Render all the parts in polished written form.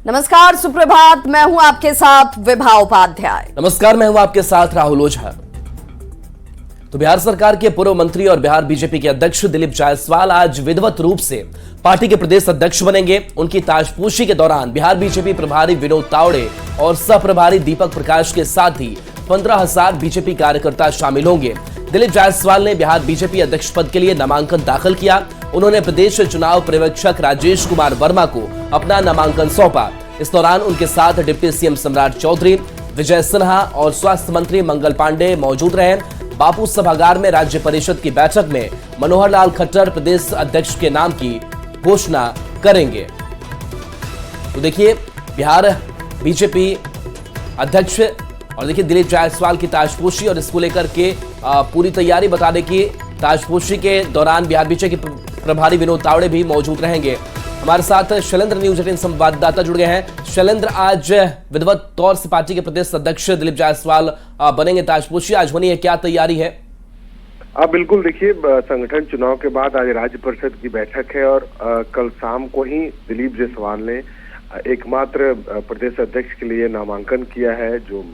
नमस्कार, सुप्रभात। मैं हूं आपके साथ विभा उपाध्याय। नमस्कार, मैं हूं आपके साथ राहुल ओझा। तो बिहार सरकार के पूर्व मंत्री और बिहार बीजेपी के अध्यक्ष दिलीप जायसवाल आज विधिवत रूप से पार्टी के प्रदेश अध्यक्ष बनेंगे। उनकी ताजपोशी के दौरान बिहार बीजेपी प्रभारी विनोद तावड़े और सह प्रभारी दीपक प्रकाश के साथ ही 15,000 बीजेपी कार्यकर्ता शामिल होंगे। दिलीप जायसवाल ने बिहार बीजेपी अध्यक्ष पद के लिए नामांकन दाखिल किया। उन्होंने प्रदेश चुनाव पर्यवेक्षक राजेश कुमार वर्मा को अपना नामांकन सौंपा। इस दौरान उनके साथ डिप्टी सीएम सम्राट चौधरी, विजय सिन्हा और स्वास्थ्य मंत्री मंगल पांडे मौजूद रहे। बापू सभागार में राज्य परिषद की बैठक में मनोहर लाल खट्टर प्रदेश अध्यक्ष के नाम की घोषणा करेंगे। तो देखिए, बिहार बीजेपी अध्यक्ष और देखिए दिलीप जायसवाल की ताजपोशी और इसको लेकर के पूरी तैयारी बताने की। ताजपोशी के दौरान बिहार बीजेपी के प्रभारी विनोद तावड़े भी मौजूद रहेंगे। हमारे साथ शैलेंद्र न्यूज 18 संवाददाता जुड़ गए हैं। शैलेंद्र, आज विधिवत तौर से पार्टी के प्रदेश अध्यक्ष दिलीप जायसवाल बनेंगे। ताजपोशी आज होनी है, क्या तैयारी है? बिल्कुल, देखिए, संगठन चुनाव के बाद आज राज्य परिषद की बैठक है और कल शाम को ही दिलीप जायसवाल ने एकमात्र प्रदेश अध्यक्ष के लिए नामांकन किया है। जो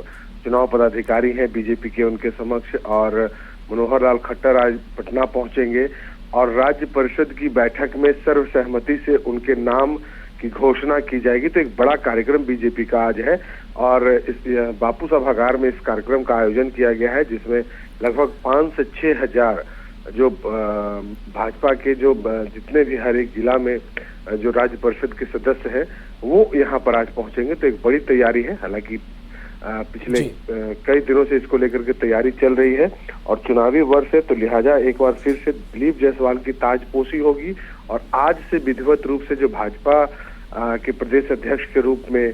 चुनाव पदाधिकारी हैं बीजेपी के, उनके समक्ष और मनोहर लाल खट्टर आज पटना पहुंचेंगे और राज्य परिषद की बैठक में सर्वसहमति से उनके नाम की घोषणा की जाएगी। तो एक बड़ा कार्यक्रम बीजेपी का आज है और इस बापू सभागार में इस कार्यक्रम का आयोजन किया गया है, जिसमें लगभग 5 से 6 हजार जो भाजपा के जो जितने भी हर एक जिला में जो राज्य परिषद के सदस्य हैं वो यहाँ पर आज पहुंचेंगे। तो एक बड़ी तैयारी है। हालांकि पिछले कई दिनों से इसको लेकर के तैयारी चल रही है और चुनावी वर्ष है, तो लिहाजा एक बार फिर से दिलीप जायसवाल की ताजपोशी होगी और आज से विधिवत रूप से जो भाजपा के प्रदेश अध्यक्ष के रूप में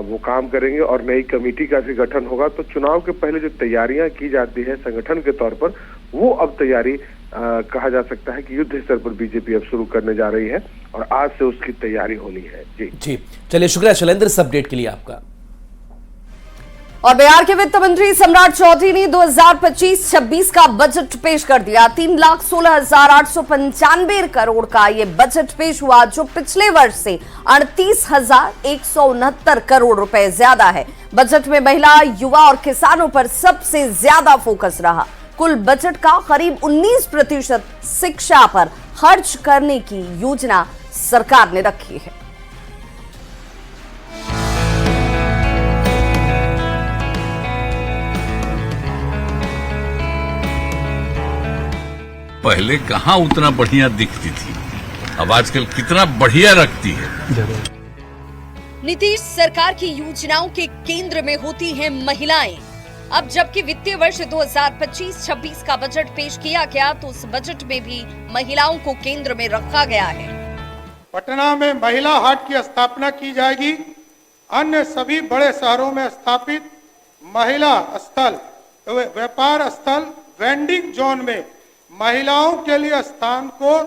वो काम करेंगे और नई कमेटी का भी गठन होगा। तो चुनाव के पहले जो तैयारियां की जाती है संगठन के तौर पर, वो अब तैयारी कहा जा सकता है कि युद्ध स्तर पर बीजेपी अब शुरू करने जा रही है और आज से उसकी तैयारी होनी है। जी, चलिए, शुक्रिया शैलेंद्र इस अपडेट के लिए आपका। और बिहार के वित्त मंत्री सम्राट चौधरी ने 2025-26 का बजट पेश कर दिया। 3,16,895 करोड़ का ये बजट पेश हुआ, जो पिछले वर्ष से 38,169 करोड़ रुपए ज्यादा है। बजट में महिला, युवा और किसानों पर सबसे ज्यादा फोकस रहा। कुल बजट का करीब 19% शिक्षा पर खर्च करने की योजना सरकार ने रखी है। पहले कहाँ उतना बढ़िया दिखती थी, अब आजकल कितना बढ़िया रखती है। नीतीश सरकार की योजनाओं के केंद्र में होती हैं महिलाएं। अब जबकि वित्तीय वर्ष 2025-26 का बजट पेश किया गया, तो उस बजट में भी महिलाओं को केंद्र में रखा गया है। पटना में महिला हाट की स्थापना की जाएगी। अन्य सभी बड़े शहरों में स्थापित महिला स्थल, व्यापार स्थल, वेंडिंग जोन में महिलाओं के लिए स्थान को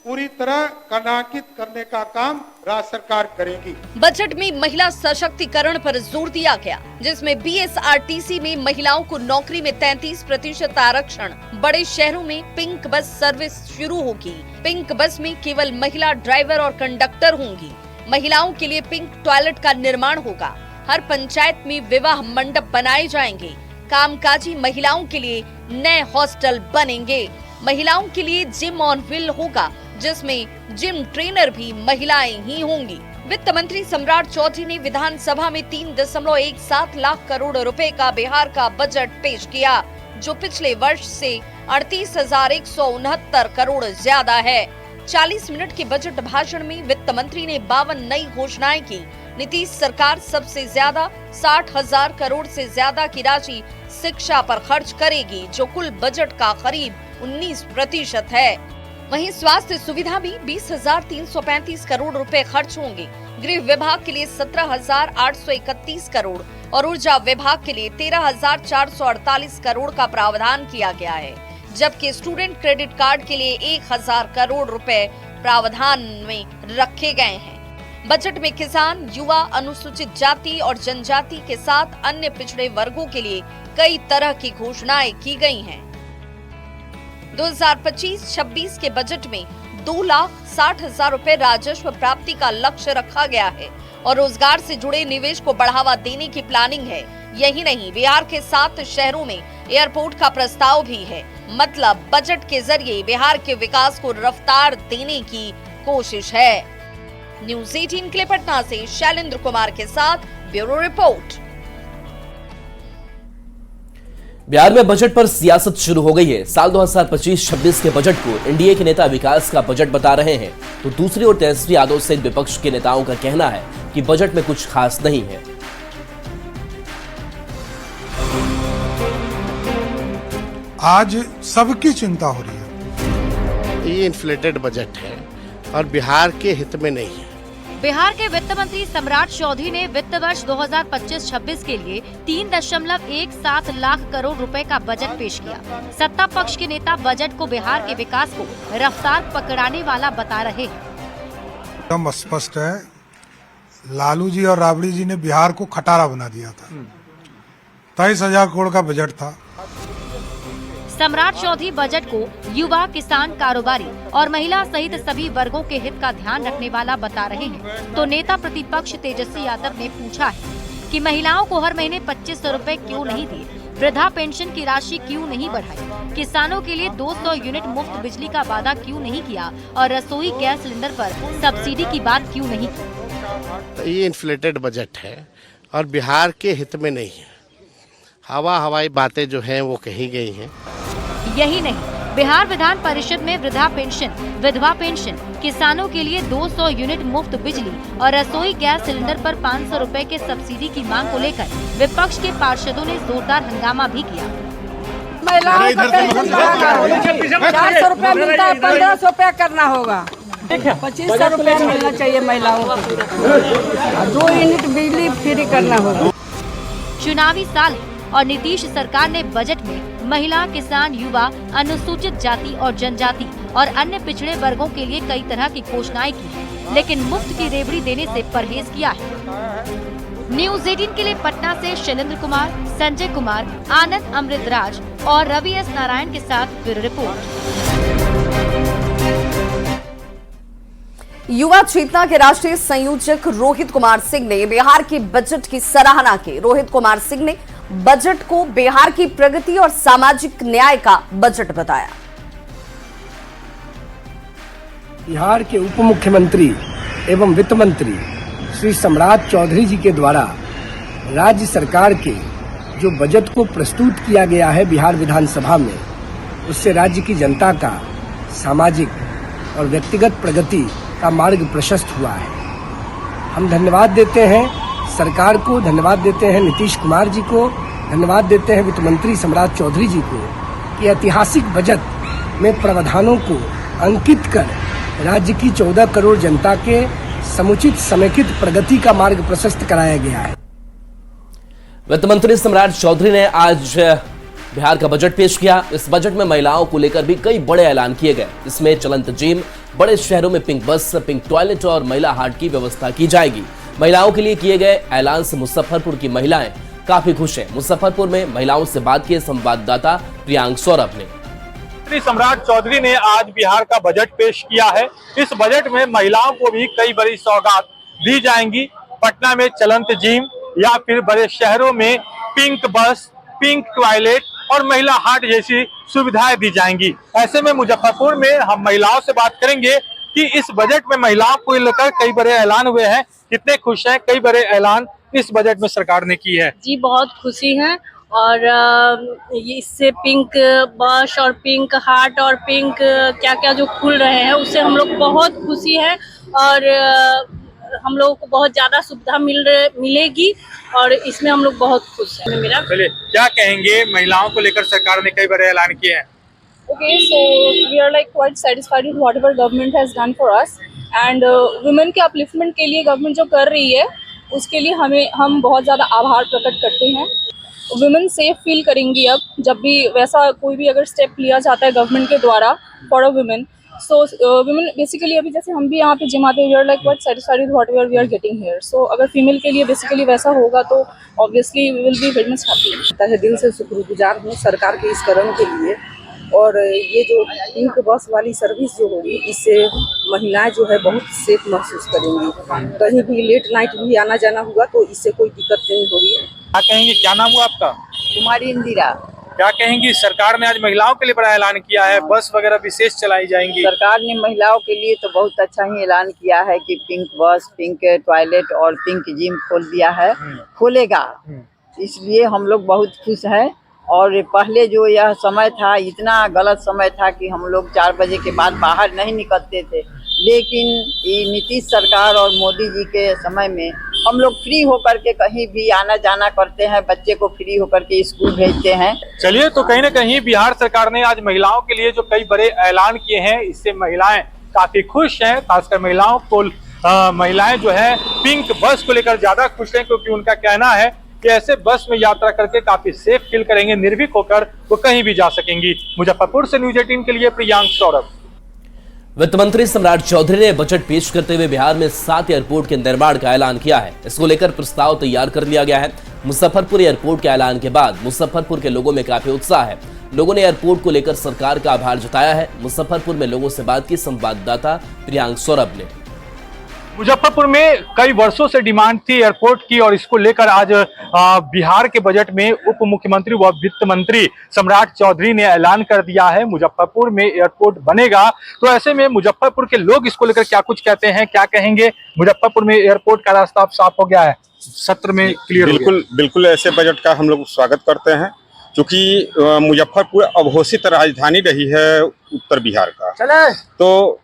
पूरी तरह कनाकित करने का काम राज्य सरकार करेगी। बजट में महिला सशक्तिकरण पर जोर दिया गया, जिसमें बीएसआरटीसी में महिलाओं को नौकरी में 33% आरक्षण, बड़े शहरों में पिंक बस सर्विस शुरू होगी। पिंक बस में केवल महिला ड्राइवर और कंडक्टर होंगी। महिलाओं के लिए पिंक टॉयलेट का निर्माण होगा। हर पंचायत में विवाह मंडप बनाए जाएंगे। कामकाजी महिलाओं के लिए नए हॉस्टल बनेंगे। महिलाओं के लिए जिम ऑन व्हील होगा, जिसमें जिम ट्रेनर भी महिलाएं ही होंगी। वित्त मंत्री सम्राट चौधरी ने विधानसभा में 3.17 लाख करोड़ रुपए का बिहार का बजट पेश किया, जो पिछले वर्ष से 38,169 करोड़ ज्यादा है। 40 मिनट के बजट भाषण में वित्त मंत्री ने 52 नई घोषणाएं की। नीतीश सरकार सबसे ज्यादा 60,000 करोड़ से ज्यादा की राशि शिक्षा पर खर्च करेगी, जो कुल बजट का करीब 19% है। वहीं स्वास्थ्य सुविधा भी 20,335 करोड़ रुपए खर्च होंगे। गृह विभाग के लिए 17,831 करोड़ और ऊर्जा विभाग के लिए 13,448 करोड़ का प्रावधान किया गया है, जबकि स्टूडेंट क्रेडिट कार्ड के लिए 1,000 करोड़ रुपए प्रावधान में रखे गए हैं। बजट में किसान, युवा, अनुसूचित जाति और जनजाति के साथ अन्य पिछड़े वर्गों के लिए कई तरह की घोषणाएं की गई हैं। 2025-26 के बजट में 2,60,000 रुपए राजस्व प्राप्ति का लक्ष्य रखा गया है और रोजगार से जुड़े निवेश को बढ़ावा देने की प्लानिंग है। यही नहीं, बिहार के 7 शहरों में एयरपोर्ट का प्रस्ताव भी है। मतलब बजट के जरिए बिहार के विकास को रफ्तार देने की कोशिश है। न्यूज़ 18 के लिए पटना से शैलेंद्र कुमार के साथ ब्यूरो रिपोर्ट। बिहार में बजट पर सियासत शुरू हो गई है। साल 2025-26 के बजट को एनडीए के नेता विकास का बजट बता रहे हैं, तो दूसरी ओर तेजस्वी यादव सहित विपक्ष के नेताओं का कहना है कि बजट में कुछ खास नहीं है। आज सबकी चिंता हो रही है। ये इन्फ्लेटेड बजट है और बिहार के हित में नहीं है। बिहार के वित्त मंत्री सम्राट चौधरी ने वित्त वर्ष 2025-26 के लिए 3.17 लाख करोड़ रुपए का बजट पेश किया। सत्ता पक्ष के नेता बजट को बिहार के विकास को रफ्तार पकड़ाने वाला बता रहे हैं। एकदम स्पष्ट है, लालू जी और राबड़ी जी ने बिहार को खटारा बना दिया था। 23,000 करोड़ का बजट था। सम्राट चौधरी बजट को युवा, किसान, कारोबारी और महिला सहित सभी वर्गों के हित का ध्यान रखने वाला बता रहे हैं। तो नेता प्रतिपक्ष तेजस्वी यादव ने पूछा है कि महिलाओं को हर महीने 2500 रुपए क्यों नहीं दिए, वृद्धा पेंशन की राशि क्यों नहीं बढ़ाई, किसानों के लिए 200 यूनिट मुफ्त बिजली का वादा क्यों नहीं किया और रसोई गैस सिलेंडर पर सब्सिडी की बात क्यों नहीं की। ये इन्फ्लेटेड बजट है और बिहार के हित में नहीं है। हवाई बातें जो हैं वो कही गई हैं। यही नहीं, बिहार विधान परिषद में वृद्धा पेंशन, विधवा पेंशन, किसानों के लिए 200 यूनिट मुफ्त बिजली और रसोई गैस सिलेंडर पर 500 रुपए के सब्सिडी की मांग को लेकर विपक्ष के पार्षदों ने जोरदार हंगामा भी किया। महिलाओं को 400 रुपया मिलता है, 1500 रुपया करना होगा। 2500 रुपया मिलना चाहिए महिलाओं को। 2 यूनिट बिजली फ्री करना होगा। चुनावी साल और नीतीश सरकार ने बजट में महिला, किसान, युवा, अनुसूचित जाति और जनजाति और अन्य पिछड़े वर्गों के लिए कई तरह की घोषणाएं की है, लेकिन मुफ्त की रेवड़ी देने से परहेज किया है। न्यूज़ 18 के लिए पटना से शैलेंद्र कुमार, संजय कुमार, आनंद अमृतराज और रवि एस नारायण के साथ ब्यूरो रिपोर्ट। युवा चेतना के राष्ट्रीय संयोजक रोहित कुमार सिंह ने बिहार के बजट की सराहना की। रोहित कुमार सिंह ने बजट को बिहार की प्रगति और सामाजिक न्याय का बजट बताया। बिहार के उप मुख्यमंत्री एवं वित्त मंत्री श्री सम्राट चौधरी जी के द्वारा राज्य सरकार के जो बजट को प्रस्तुत किया गया है बिहार विधानसभा में, उससे राज्य की जनता का सामाजिक और व्यक्तिगत प्रगति का मार्ग प्रशस्त हुआ है। हम धन्यवाद देते हैं सरकार को, धन्यवाद देते हैं नीतीश कुमार जी को, धन्यवाद देते हैं वित्त मंत्री सम्राट चौधरी जी को कि ऐतिहासिक बजट में प्रावधानों को अंकित कर राज्य की 14 करोड़ जनता के समुचित समेकित प्रगति का मार्ग प्रशस्त कराया गया है। वित्त मंत्री सम्राट चौधरी ने आज बिहार का बजट पेश किया। इस बजट में महिलाओं को लेकर भी कई बड़े ऐलान किए गए। इसमें चलंत जिम, बड़े शहरों में पिंक बस, पिंक टॉयलेट और महिला हाट की व्यवस्था की जाएगी। महिलाओं के लिए किए गए ऐलान से मुजफ्फरपुर की महिलाएं काफी खुश हैं। मुजफ्फरपुर में महिलाओं से बात किए संवाददाता प्रियांक सौरभ ने। सम्राट चौधरी ने आज बिहार का बजट पेश किया है। इस बजट में महिलाओं को भी कई बड़ी सौगात दी जाएंगी। पटना में चलंत जिम या फिर बड़े शहरों में पिंक बस, पिंक टॉयलेट और महिला हाट जैसी सुविधाएं दी जाएंगी। ऐसे में मुजफ्फरपुर में हम महिलाओं से बात करेंगे कि इस बजट में महिलाओं को लेकर कई बड़े ऐलान हुए हैं, कितने खुश हैं, कई बड़े ऐलान इस बजट में सरकार ने की है। जी बहुत खुशी है और इससे पिंक बस और पिंक हाट और पिंक क्या क्या जो खुल रहे हैं उससे हम लोग बहुत खुशी है और हम लोगों को बहुत ज्यादा सुविधा मिलेगी और इसमें हम लोग बहुत खुश हैं। मेरा क्या कहेंगे, महिलाओं को लेकर सरकार ने कई बड़े ऐलान किए हैं। Okay, so we are like quite satisfied with whatever government has done for us and women के upliftment के लिए गवर्नमेंट जो कर रही है उसके लिए हम बहुत ज़्यादा आभार प्रकट करते हैं। वुमेन सेफ फील करेंगी अब जब भी वैसा कोई भी अगर स्टेप लिया जाता है गवर्नमेंट के द्वारा for a women. So women basically अभी जैसे हम भी यहाँ पे जिम आते हैं, we are like quite satisfied with whatever we are getting here. So अगर फीमेल के लिए बेसिकली वैसा होगा तो obviously we will be very much happy. दिल से शुक्रगुजार हूँ सरकार के इस कदम के लिए और ये जो पिंक बस वाली सर्विस जो होगी, इससे महिलाएं जो है बहुत सेफ महसूस करेंगी। कहीं भी लेट नाइट भी आना जाना हुआ तो इससे कोई दिक्कत नहीं होगी। क्या कहेंगी, क्या नाम हुआ आपका? कुमारी इंदिरा। क्या कहेंगी, सरकार ने आज महिलाओं के लिए बड़ा ऐलान किया है, बस वगैरह विशेष चलाई जाएंगी। सरकार ने महिलाओं के लिए तो बहुत अच्छा ही ऐलान किया है कि पिंक बस, पिंक टॉयलेट और पिंक जिम खोल दिया है, खोलेगा। इसलिए हम लोग बहुत खुश हैं। और पहले जो यह समय था, इतना गलत समय था कि हम लोग 4 बजे के बाद बाहर नहीं निकलते थे, लेकिन ये नीतीश सरकार और मोदी जी के समय में हम लोग फ्री होकर के कहीं भी आना जाना करते हैं, बच्चे को फ्री होकर के स्कूल भेजते हैं। चलिए, तो कहीं ना कहीं बिहार सरकार ने आज महिलाओं के लिए जो कई बड़े ऐलान किए हैं, इससे महिलाएं काफी खुश हैं। खासकर महिलाओं को महिलाएं जो है पिंक बस को लेकर ज्यादा खुश हैं, क्योंकि उनका कहना है कि ऐसे बस में यात्रा करके काफी सेफ फील करेंगे, निर्भीक होकर वो कहीं भी जा सकेंगी। मुजफ्फरपुर से न्यूज 18 के लिए प्रियांक सौरभ। वित्त मंत्री सम्राट चौधरी ने बजट पेश करते हुए बिहार में 7 एयरपोर्ट के निर्माण का ऐलान किया है। इसको लेकर प्रस्ताव तैयार कर लिया गया है। मुजफ्फरपुर एयरपोर्ट के ऐलान के बाद मुजफ्फरपुर के लोगों में काफी उत्साह है। लोगों ने एयरपोर्ट को लेकर सरकार का आभार जताया है। मुजफ्फरपुर में लोगों से बात की संवाददाता प्रियांक सौरभ ने। मुजफ्फरपुर में कई वर्षों से डिमांड थी एयरपोर्ट की, और इसको लेकर आज बिहार के बजट में उप मुख्यमंत्री व वित्त मंत्री सम्राट चौधरी ने ऐलान कर दिया है मुजफ्फरपुर में एयरपोर्ट बनेगा। तो ऐसे में मुजफ्फरपुर के लोग इसको लेकर क्या कुछ कहते हैं, क्या कहेंगे? मुजफ्फरपुर में एयरपोर्ट का रास्ता अब साफ हो गया है, सत्र में क्लियर। बिल्कुल ऐसे बजट का हम लोग स्वागत करते हैं, क्योंकि मुजफ्फरपुर अघोषित राजधानी रही है उत्तर बिहार का। तो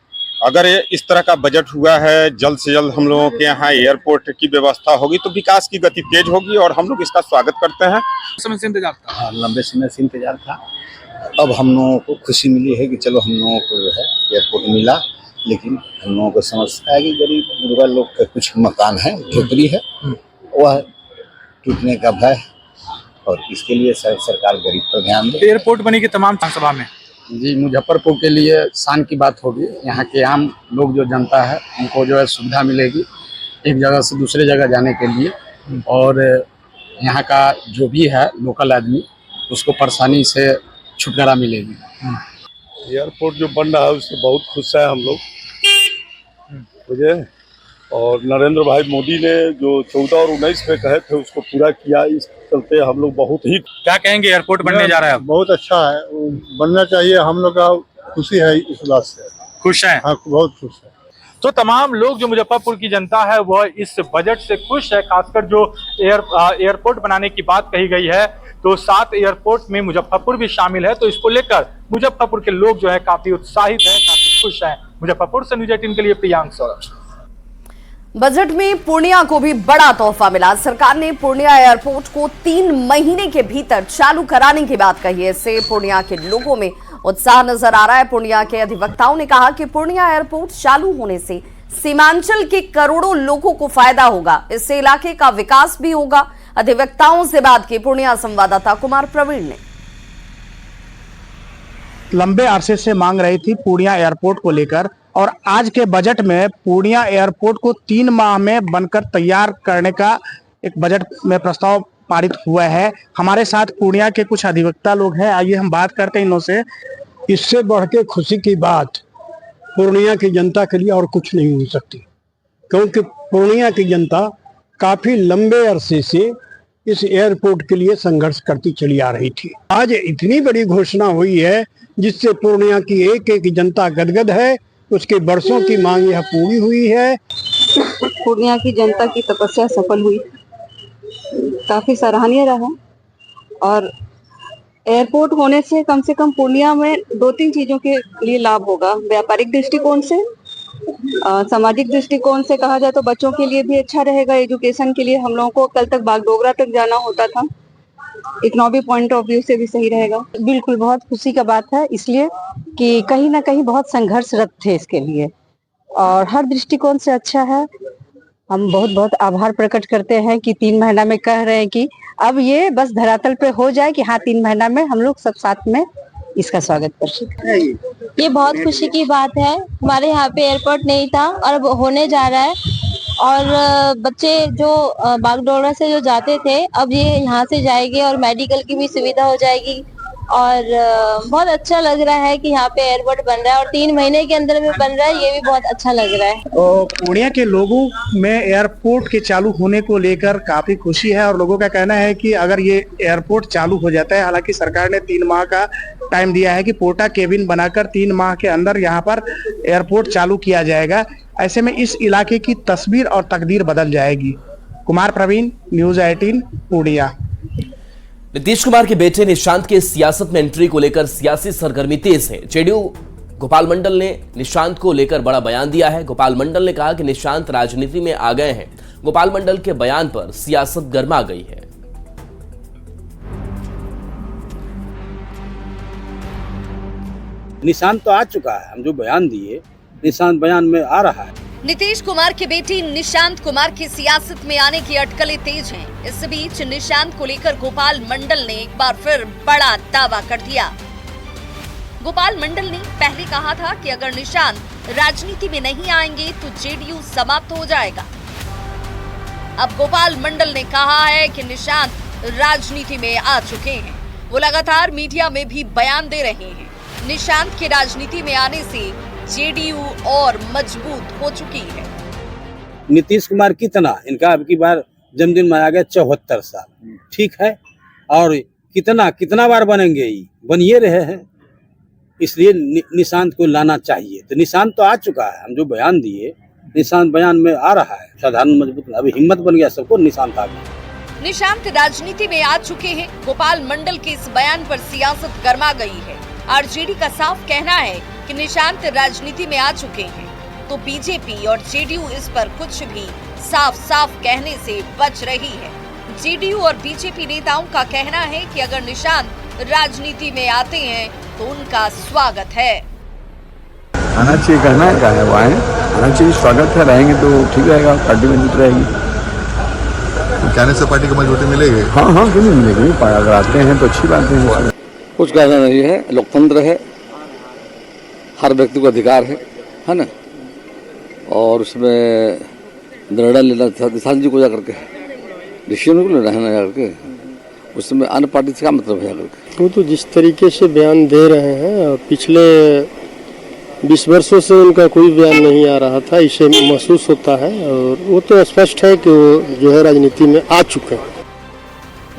अगर इस तरह का बजट हुआ है, जल्द से जल्द हम लोगों के यहाँ एयरपोर्ट की व्यवस्था होगी तो विकास की गति तेज होगी, और हम लोग इसका स्वागत करते हैं। समय से इंतजार था। हाँ, लंबे समय से इंतजार था। अब हम लोगों को खुशी मिली है कि चलो हम लोगों को जो है एयरपोर्ट मिला, लेकिन हम लोगों को समझता है कि गरीब गुरबा लोग के कुछ मकान है, झोपड़ी है, वह टूटने का भय, और इसके लिए सरकार गरीब पर ध्यान दे। एयरपोर्ट बनेगी तमाम सभा में। जी, मुजफ्फरपुर के लिए शान की बात होगी। यहाँ के आम लोग जो जनता है उनको जो है सुविधा मिलेगी एक जगह से दूसरे जगह जाने के लिए, और यहाँ का जो भी है लोकल आदमी उसको परेशानी से छुटकारा मिलेगी। एयरपोर्ट जो बन रहा है उससे बहुत खुश है हम लोग, मुझे। और नरेंद्र भाई मोदी ने जो 14 और 19 में कहे थे उसको पूरा किया, इस चलते हम लोग बहुत ही। क्या कहेंगे, एयरपोर्ट बनने जा रहा है? बहुत अच्छा है, बनना चाहिए। हम लोग का खुशी है इस बात से। खुश हैं? हाँ, बहुत खुश है। तो तमाम लोग जो मुजफ्फरपुर की जनता है वह इस बजट से खुश है। खासकर जो एयरपोर्ट बनाने की बात कही गई है, तो 7 एयरपोर्ट में मुजफ्फरपुर भी शामिल है। तो इसको लेकर मुजफ्फरपुर के लोग जो है काफी उत्साहित है, काफी खुश है। मुजफ्फरपुर से न्यूज 18 के लिए प्रियांक सौरभ। बजट में पूर्णिया को भी बड़ा तोहफा मिला। सरकार ने पूर्णिया एयरपोर्ट को 3 महीने के भीतर चालू कराने की बात कही है। इससे पूर्णिया के लोगों में उत्साह नजर आ रहा है। पूर्णिया के अधिवक्ताओं ने कहा कि पूर्णिया एयरपोर्ट चालू होने से सीमांचल के करोड़ों लोगों को फायदा होगा, इससे इलाके का विकास भी होगा। अधिवक्ताओं से बात की पूर्णिया संवाददाता कुमार प्रवीण ने। लंबे अरसे से मांग रही थी पूर्णिया एयरपोर्ट को लेकर, और आज के बजट में पूर्णिया एयरपोर्ट को 3 माह में बनकर तैयार करने का एक बजट में प्रस्ताव पारित हुआ है। हमारे साथ पूर्णिया के कुछ अधिवक्ता लोग हैं, आइए हम बात करते हैं इनों से। इससे बढ़ के खुशी की बात पूर्णिया की जनता के लिए और कुछ नहीं हो सकती, क्योंकि पूर्णिया की जनता काफी लंबे अरसे से इस एयरपोर्ट के लिए संघर्ष करती चली आ रही थी। आज इतनी बड़ी घोषणा हुई है जिससे पूर्णिया की एक एक जनता गदगद है। उसके वर्षों की मांग यह पूरी हुई है। पूर्णिया की जनता की तपस्या सफल हुई, काफी सराहनीय रहा। और एयरपोर्ट होने से कम पूर्णिया में 2-3 चीजों के लिए लाभ होगा। व्यापारिक दृष्टिकोण से, सामाजिक दृष्टिकोण से कहा जाए तो बच्चों के लिए भी अच्छा रहेगा। एजुकेशन के लिए हम लोगों को कल तक बागडोगरा तक जाना होता था, इकोनॉमिक पॉइंट ऑफ व्यू से भी सही रहेगा। बिल्कुल बहुत खुशी का बात है, इसलिए कि कहीं ना कहीं बहुत संघर्षरत थे इसके लिए, और हर दृष्टिकोण से अच्छा है। हम बहुत बहुत आभार प्रकट करते हैं कि 3 महीना में कह रहे हैं कि अब ये बस धरातल पे हो जाए कि हाँ 3 महीना में हम लोग सब साथ में इसका स्वागत कर सकते हैं। ये बहुत खुशी की बात है। हमारे यहाँ पे एयरपोर्ट नहीं था और अब होने जा रहा है, और बच्चे जो बागडोगरा से जो जाते थे अब ये यहाँ से जाएंगे, और मेडिकल की भी सुविधा हो जाएगी, और बहुत अच्छा लग रहा है कि यहाँ पे एयरपोर्ट बन रहा है और 3 महीने के अंदर में बन रहा है, ये भी बहुत अच्छा लग रहा है। और पूर्णिया के लोगों में एयरपोर्ट के चालू होने को लेकर काफी खुशी है और लोगों का कहना है कि अगर ये एयरपोर्ट चालू हो जाता है, हालांकि सरकार ने 3 माह का टाइम दिया है कि पोर्टा केबिन बनाकर 3 माह के अंदर यहाँ पर एयरपोर्ट चालू किया जाएगा, ऐसे में इस इलाके की तस्वीर और तकदीर बदल जाएगी। कुमार प्रवीण, न्यूज 18 पूर्णिया। नीतीश कुमार के बेटे निशांत के सियासत में एंट्री को लेकर सियासी सरगर्मी तेज है। जेडीयू गोपाल मंडल ने निशांत को लेकर बड़ा बयान दिया है। गोपाल मंडल ने कहा कि निशांत राजनीति में आ गए हैं। गोपाल मंडल के बयान पर सियासत गर्मा गई है। निशांत तो आ चुका है, हम जो बयान दिए निशांत बयान में आ रहा है। नीतीश कुमार के बेटे निशांत कुमार की सियासत में आने की अटकलें तेज हैं। इस बीच निशांत को लेकर गोपाल मंडल ने एक बार फिर बड़ा दावा कर दिया। गोपाल मंडल ने पहले कहा था कि अगर निशांत राजनीति में नहीं आएंगे तो जेडीयू समाप्त हो जाएगा। अब गोपाल मंडल ने कहा है कि निशांत राजनीति में आ चुके हैं। वो लगातार मीडिया में भी बयान दे रहे हैं। निशांत के राजनीति में आने से जेडीयू और मजबूत हो चुकी है। नीतीश कुमार कितना, इनका अब की बार जन्मदिन मनाया गया 74 साल, ठीक है, और कितना बार बनेंगे, बन ये रहे हैं, इसलिए निशांत को लाना चाहिए। तो निशांत तो आ चुका है, हम जो बयान दिए निशांत बयान में आ रहा है। साधारण मजबूत, अभी हिम्मत बन गया सबको, निशांत आ गया। निशांत राजनीति में आ चुके हैं। गोपाल मंडल के इस बयान पर सियासत गर्मा गई है। आरजेडी का साफ कहना है कि निशांत राजनीति में आ चुके हैं, तो बीजेपी और जेडीयू इस पर कुछ भी साफ कहने से बच रही है। जेडीयू और बीजेपी नेताओं का कहना है कि अगर निशांत राजनीति में आते हैं तो उनका स्वागत है। आना चाहिए, कहना है क्या है, वो आए, आना चाहिए, स्वागत है, रहेंगे तो ठीक रहेगा, पार्टी मजबूत रहेगी। कहने से पार्टी को मजबूती मिलेगी? हाँ, क्यों नहीं मिलेगी, अगर आते हैं तो अच्छी बात है। कुछ कहना नहीं है, लोकतंत्र है, हर व्यक्ति को अधिकार है ना, और उसमें निर्णय लेना था निशांत जी को जाकर के, डिसीजन को लेना है ना जाकर के, उसमें अन्य पार्टी से क्या मतलब है जाकर के। वो तो जिस तरीके से बयान दे रहे हैं, पिछले 20 वर्षों से उनका कोई बयान नहीं आ रहा था, इसे महसूस होता है, और वो तो स्पष्ट है कि वो जो है राजनीति में आ चुके हैं।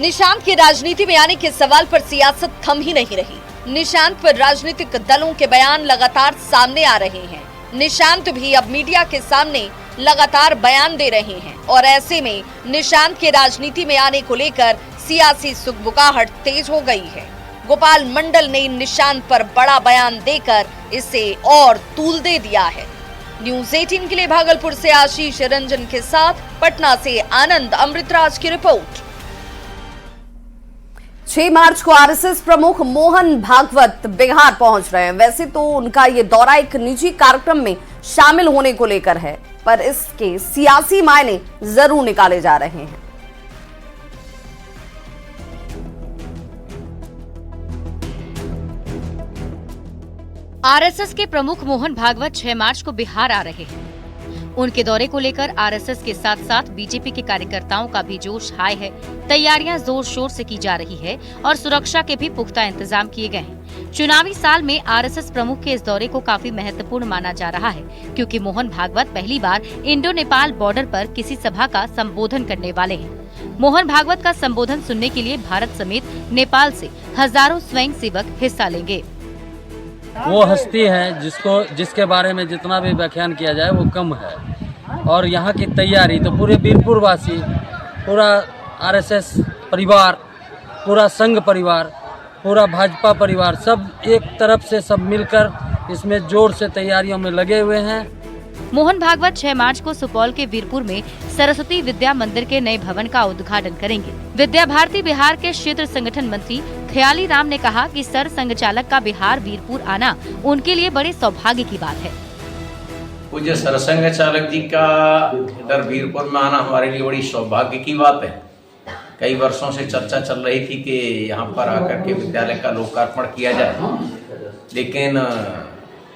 निशांत के राजनीति में आने के सवाल पर सियासत थम ही नहीं रही। निशांत पर राजनीतिक दलों के बयान लगातार सामने आ रहे हैं। निशांत भी अब मीडिया के सामने लगातार बयान दे रहे हैं और ऐसे में निशांत के राजनीति में आने को लेकर सियासी सुगबुगाहट तेज हो गई है। गोपाल मंडल ने निशांत पर बड़ा बयान देकर इसे और तूल दे दिया है। न्यूज 18 के लिए भागलपुर से आशीष रंजन के साथ पटना से आनंद अमृतराज की रिपोर्ट। 6 मार्च को आरएसएस प्रमुख मोहन भागवत बिहार पहुंच रहे हैं। वैसे तो उनका ये दौरा एक निजी कार्यक्रम में शामिल होने को लेकर है, पर इसके सियासी मायने जरूर निकाले जा रहे हैं। आरएसएस के प्रमुख मोहन भागवत 6 मार्च को बिहार आ रहे हैं। उनके दौरे को लेकर आरएसएस के साथ साथ बीजेपी के कार्यकर्ताओं का भी जोश हाई है। तैयारियां जोर शोर से की जा रही है और सुरक्षा के भी पुख्ता इंतजाम किए गए हैं। चुनावी साल में आरएसएस प्रमुख के इस दौरे को काफी महत्वपूर्ण माना जा रहा है, क्योंकि मोहन भागवत पहली बार इंडो नेपाल बॉर्डर पर किसी सभा का संबोधन करने वाले हैं। मोहन भागवत का संबोधन सुनने के लिए भारत समेत नेपाल से हजारों स्वयं सेवक हिस्सा लेंगे। वो हस्ती है जिसके बारे में जितना भी व्याख्यान किया जाए वो कम है, और यहाँ की तैयारी तो पूरे बीरपुर वासी, पूरा आरएसएस परिवार, पूरा संघ परिवार, पूरा भाजपा परिवार, सब एक तरफ से सब मिलकर इसमें जोर से तैयारियों में लगे हुए हैं। मोहन भागवत 6 मार्च को सुपौल के वीरपुर में सरस्वती विद्या मंदिर के नए भवन का उद्घाटन करेंगे। विद्या भारती बिहार के क्षेत्र संगठन मंत्री ख्याली राम ने कहा कि सर संघ चालक का बिहार वीरपुर आना उनके लिए बड़े सौभाग्य की बात है। पूज्य सरसंघ चालक जी का इधर वीरपुर में आना हमारे लिए बड़ी सौभाग्य की बात है। कई वर्षों से चर्चा चल रही थी कि यहाँ पर आकर के विद्यालय का लोकार्पण किया जाए, लेकिन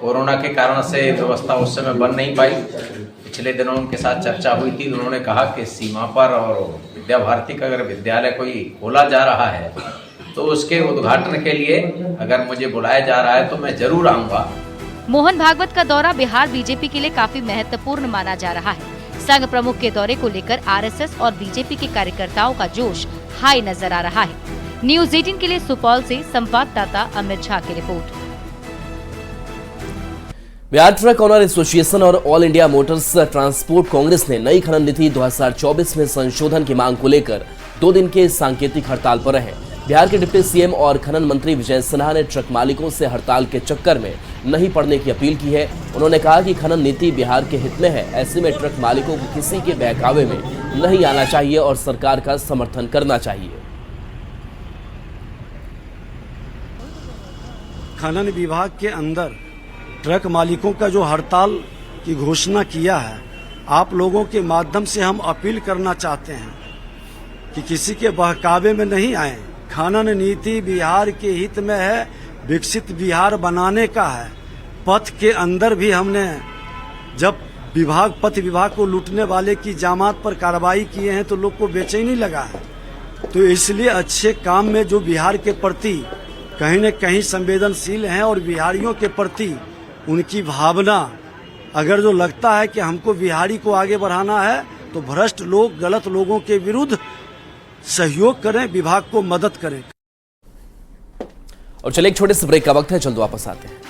कोरोना के कारण से व्यवस्था उस समय बन नहीं पाई। पिछले दिनों उनके साथ चर्चा हुई थी, उन्होंने कहा कि सीमा पर और विद्या भारती का अगर विद्यालय कोई खोला जा रहा है तो उसके उद्घाटन के लिए अगर मुझे बुलाया जा रहा है तो मैं जरूर आऊंगा। मोहन भागवत का दौरा बिहार बीजेपी के लिए काफी महत्वपूर्ण माना जा रहा है। संघ प्रमुख के दौरे को लेकर आरएसएस और बीजेपी के कार्यकर्ताओं का जोश हाई नजर आ रहा है। न्यूज 18 के लिए सुपौल से संवाददाता अमित झा की report. Bihar truck owner association और all India motors transport congress ने नई खनन नीति 2024 में संशोधन की मांग को लेकर 2 दिन के सांकेतिक हड़ताल पर रहे। बिहार के डिप्टी सीएम और खनन मंत्री विजय सिन्हा ने ट्रक मालिकों से हड़ताल के चक्कर में नहीं पड़ने की अपील की है। उन्होंने कहा कि खनन नीति बिहार के हित में है, ऐसे में ट्रक मालिकों को किसी के बहकावे में नहीं आना चाहिए और सरकार का समर्थन करना चाहिए। खनन विभाग के अंदर ट्रक मालिकों का जो हड़ताल की घोषणा किया है, आप लोगों के माध्यम से हम अपील करना चाहते हैं कि किसी के बहकावे में नहीं आए। खनन नीति बिहार के हित में है, विकसित बिहार बनाने का है। पथ के अंदर भी हमने जब पथ विभाग को लूटने वाले की जामात पर कार्रवाई किए हैं तो लोग को बेचैनी लगा है। तो इसलिए अच्छे काम में जो बिहार के प्रति कहीं न कहीं संवेदनशील हैं और बिहारियों के प्रति उनकी भावना, अगर जो लगता है कि हमको बिहारी को आगे बढ़ाना है तो भ्रष्ट लोग, गलत लोगों के विरुद्ध सहयोग करें, विभाग को मदद करें। और चलिए एक छोटे से ब्रेक का वक्त है, जल्द वापस आते हैं।